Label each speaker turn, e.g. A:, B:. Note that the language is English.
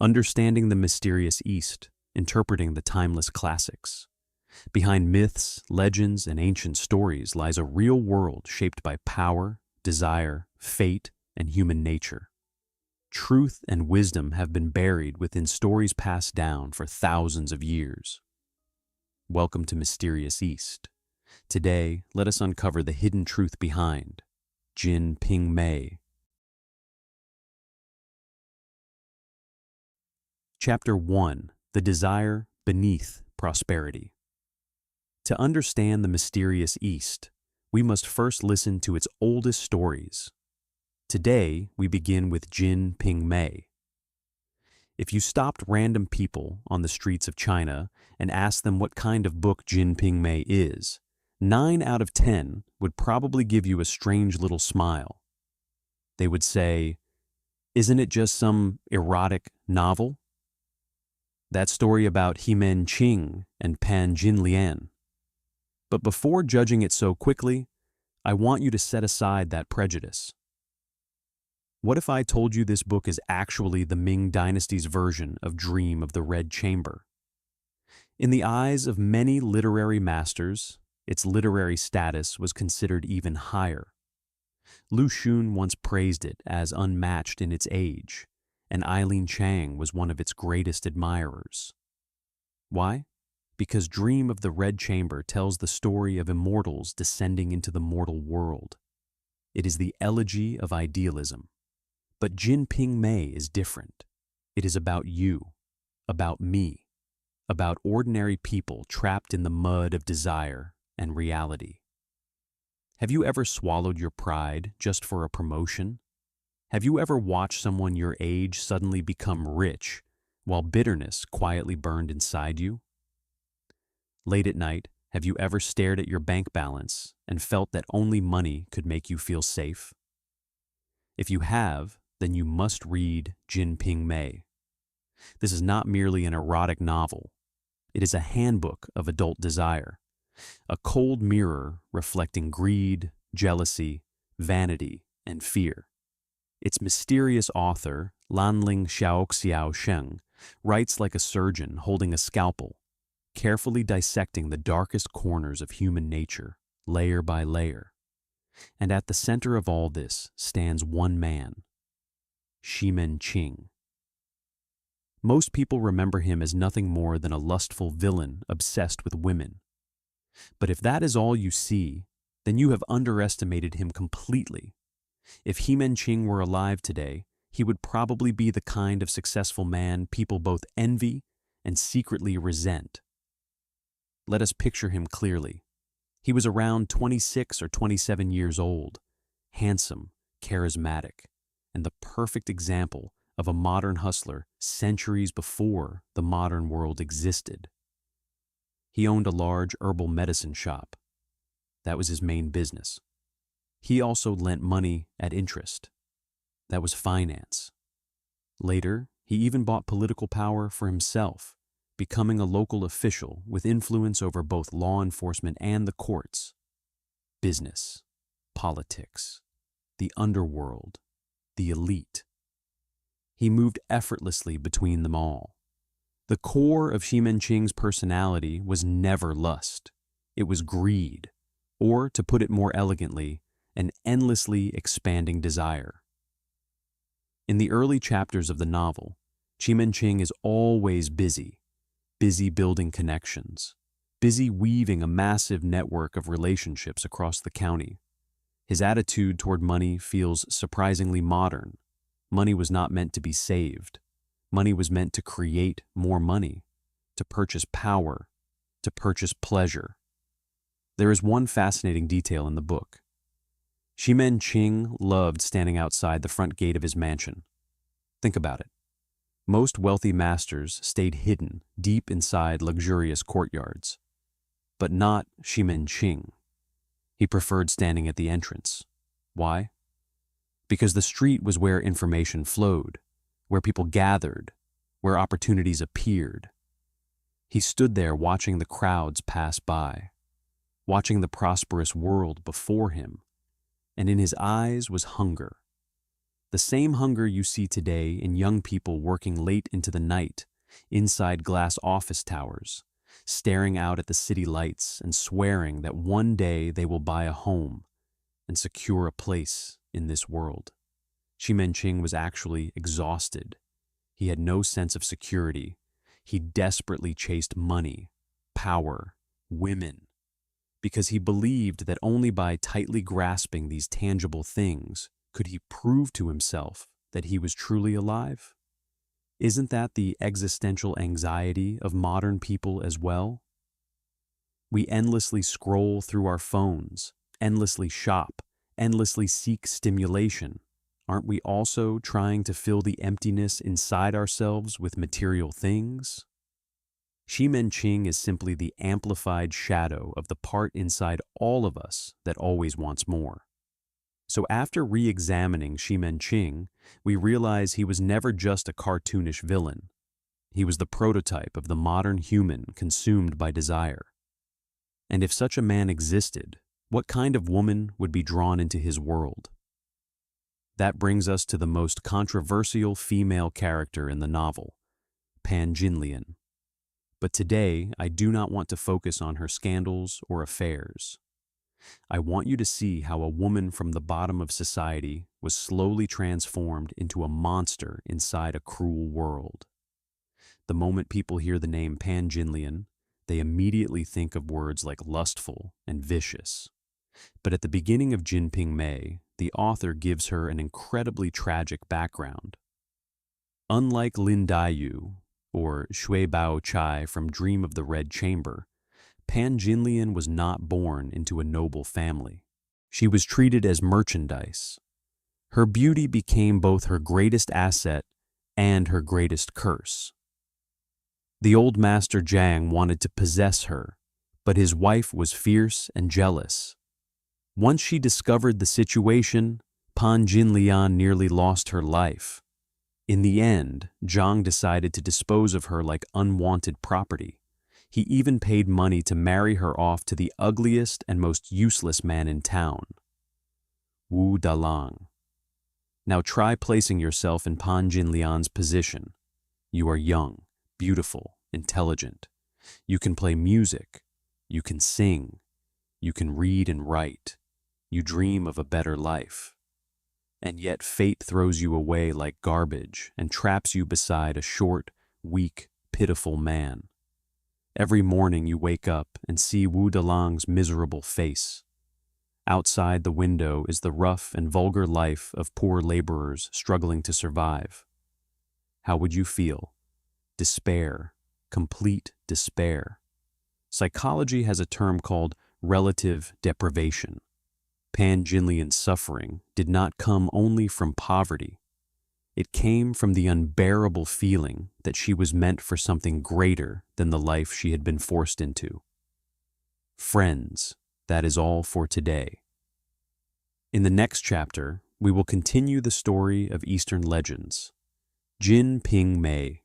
A: Understanding the mysterious East, interpreting the timeless classics. Behind myths, legends, and ancient stories lies a real world shaped by power, desire, fate, and human nature. Truth and wisdom have been buried within stories passed down for thousands of years. Welcome to Mysterious East. Today, let us uncover the hidden truth behind Jin Ping Mei. Chapter 1. The Desire Beneath Prosperity. To understand the mysterious East, we must first listen to its oldest stories. Today, we begin with Jin Ping Mei. If you stopped random people on the streets of China and asked them what kind of book Jin Ping Mei is, 9 out of 10 would probably give you a strange little smile. They would say, "Isn't it just some erotic novel? That story about Himen Qing and Pan Jinlian." But before judging it so quickly, I want you to set aside that prejudice. What if I told you this book is actually the Ming Dynasty's version of Dream of the Red Chamber? In the eyes of many literary masters, its literary status was considered even higher. Lu Xun once praised it as unmatched in its age, and Eileen Chang was one of its greatest admirers. Why? Because Dream of the Red Chamber tells the story of immortals descending into the mortal world. It is the elegy of idealism. But Jin Ping Mei is different. It is about you, about me, about ordinary people trapped in the mud of desire and reality. Have you ever swallowed your pride just for a promotion? Have you ever watched someone your age suddenly become rich while bitterness quietly burned inside you? Late at night, have you ever stared at your bank balance and felt that only money could make you feel safe? If you have, then you must read Jin Ping Mei. This is not merely an erotic novel. It is a handbook of adult desire, a cold mirror reflecting greed, jealousy, vanity, and fear. Its mysterious author, Lanling Xiaoxiao Sheng, writes like a surgeon holding a scalpel, carefully dissecting the darkest corners of human nature, layer by layer. And at the center of all this stands one man, Himen Qing. Most people remember him as nothing more than a lustful villain obsessed with women. But if that is all you see, then you have underestimated him completely. If Himen Qing were alive today, he would probably be the kind of successful man people both envy and secretly resent. Let us picture him clearly. He was around 26 or 27 years old, handsome, charismatic, and the perfect example of a modern hustler centuries before the modern world existed. He owned a large herbal medicine shop. That was his main business. He also lent money at interest. That was finance. Later, he even bought political power for himself, becoming a local official with influence over both law enforcement and the courts. Business, politics, the underworld, the elite. He moved effortlessly between them all. The core of Himen Qing's personality was never lust. It was greed, or to put it more elegantly, an endlessly expanding desire. In the early chapters of the novel, Himen Qing is always busy building connections, busy weaving a massive network of relationships across the county. His attitude toward money feels surprisingly modern. Money was not meant to be saved. Money was meant to create more money, to purchase power, to purchase pleasure. There is one fascinating detail in the book. Himen Qing loved standing outside the front gate of his mansion. Think about it. Most wealthy masters stayed hidden deep inside luxurious courtyards. But not Himen Qing. He preferred standing at the entrance. Why? Because the street was where information flowed, where people gathered, where opportunities appeared. He stood there watching the crowds pass by, watching the prosperous world before him, and in his eyes was hunger. The same hunger you see today in young people working late into the night, inside glass office towers, staring out at the city lights and swearing that one day they will buy a home and secure a place in this world. Xi Menqing was actually exhausted. He had no sense of security. He desperately chased money, power, women, because he believed that only by tightly grasping these tangible things could he prove to himself that he was truly alive. Isn't that the existential anxiety of modern people as well? We endlessly scroll through our phones, endlessly shop, endlessly seek stimulation. Aren't we also trying to fill the emptiness inside ourselves with material things? Xi Menqing is simply the amplified shadow of the part inside all of us that always wants more. So after re-examining Xi Menqing, we realize he was never just a cartoonish villain. He was the prototype of the modern human consumed by desire. And if such a man existed, what kind of woman would be drawn into his world? That brings us to the most controversial female character in the novel, Pan Jinlian. But today, I do not want to focus on her scandals or affairs. I want you to see how a woman from the bottom of society was slowly transformed into a monster inside a cruel world. The moment people hear the name Pan Jinlian, they immediately think of words like lustful and vicious. But at the beginning of Jinping Mei, the author gives her an incredibly tragic background. Unlike Lin Daiyu, or Shui Bao Chai from Dream of the Red Chamber, Pan Jinlian was not born into a noble family. She was treated as merchandise. Her beauty became both her greatest asset and her greatest curse. The old master Jiang wanted to possess her, but his wife was fierce and jealous. Once she discovered the situation, Pan Jinlian nearly lost her life. In the end, Zhang decided to dispose of her like unwanted property. He even paid money to marry her off to the ugliest and most useless man in town, Wu Dalang. Now try placing yourself in Pan Jinlian's position. You are young, beautiful, intelligent. You can play music. You can sing. You can read and write. You dream of a better life. And yet fate throws you away like garbage and traps you beside a short, weak, pitiful man. Every morning you wake up and see Wu Dalang's miserable face. Outside the window is the rough and vulgar life of poor laborers struggling to survive. How would you feel? Despair, complete despair. Psychology has a term called relative deprivation. Pan Jinlian's suffering did not come only from poverty. It came from the unbearable feeling that she was meant for something greater than the life she had been forced into. Friends, that is all for today. In the next chapter, we will continue the story of Eastern legends. Jinping Mei,